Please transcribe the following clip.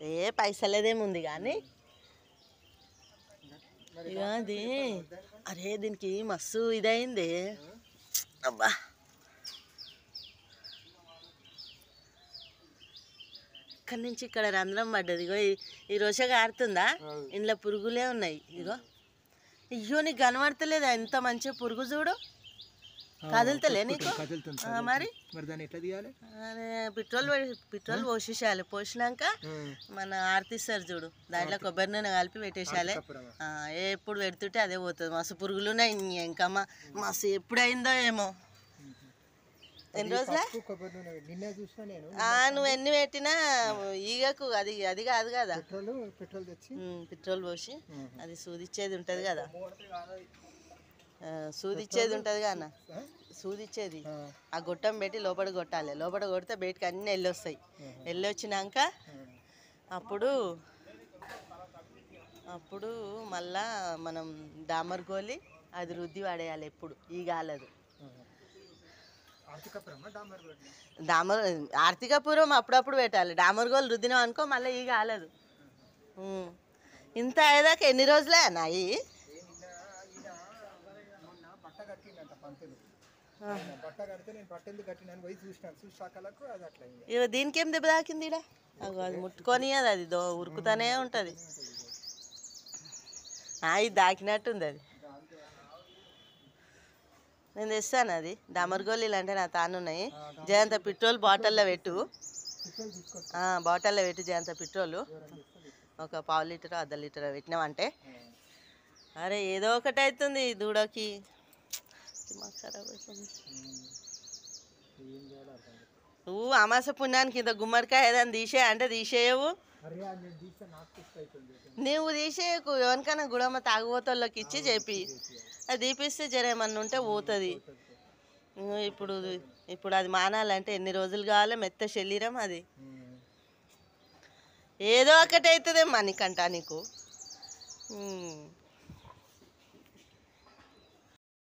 ఏ పైసలేదేముంది కానీ ఇక అది అరే దీనికి మస్తు ఇదైంది అబ్బా ఇక్కడి నుంచి ఇక్కడ రంధ్రం పడ్డది ఇగో ఈ రోష కారుతుందా ఇంట్లో పురుగులే ఉన్నాయి ఇగో అయ్యో నీకు కనబడతలేదా ఎంత మంచిగా పురుగు చూడు కదులుతలే నీకు మరి అరే పెట్రోల్ పోసేసాలి పోసినాక మన ఆర్తిస్తారు చూడు దాంట్లో కొబ్బరి నూనె కలిపి పెట్టేసాలి ఎప్పుడు పెడుతుంటే అదే పోతుంది మస్తు పురుగులు ఉన్నాయి ఇంకా మస్తు ఎప్పుడైందో ఏమో ఎన్ని రోజుల నువ్వు ఎన్ని పెట్టినా ఈగకు అది అది కాదు కదా పెట్రోల్ పోసి అది సూదిచ్చేది ఉంటుంది కదా సూదిచ్చేది ఉంటుంది కదా సూదిచ్చేది ఆ గొట్టం పెట్టి లోపల కొట్టాలి లోపల కొడితే బయటకు అన్నీ వెళ్ళొస్తాయి వెళ్ళి వచ్చినాక అప్పుడు మళ్ళా మనం డామర్ గోలి అది రుద్ది పడేయాలి ఎప్పుడు ఈ కాలదు ఆర్తికపురం అప్పుడప్పుడు పెట్టాలి డామర్ గోలు రుద్దినాం అనుకో మళ్ళీ ఈ కాలదు ఇంత అయ్యేదాకా ఎన్ని రోజులే అన్నాయి ఇక దీనికి ఏం దెబ్బ తాకింది ఇడ అది ముట్టుకొని అది ఉరుకుతానే ఉంటుంది ఇది దాకినట్టుంది అది నేను తెస్తాను అది డామర్గోళీలు అంటే నా తానున్నాయి జయంత పెట్రోల్ బాటిల్లో పెట్టు జయంత పెట్రోలు ఒక ½ లీటర్ అర్ధ లీటర్ పెట్టినామంటే అరే ఏదో ఒకటి అవుతుంది దూడకి ఖరాబ్ అవుతుంది నువ్వు అమాస పుణ్యానికి ఇంత గుమ్మడికాయ ఏదైనా తీసే అంటే తీసేయవు నువ్వు తీసేయకు ఎవరికైనా గుడమ్మ తాగుబోతోళ్ళకి ఇచ్చి చెప్పి అది తీపిస్తే జరేమన్నా ఉంటే పోతుంది ఇప్పుడు అది మానాలంటే ఎన్ని రోజులు కావాలి మెత్త శరీరం అది ఏదో ఒకటి అవుతుందేమ్మా నీకంటా నీకు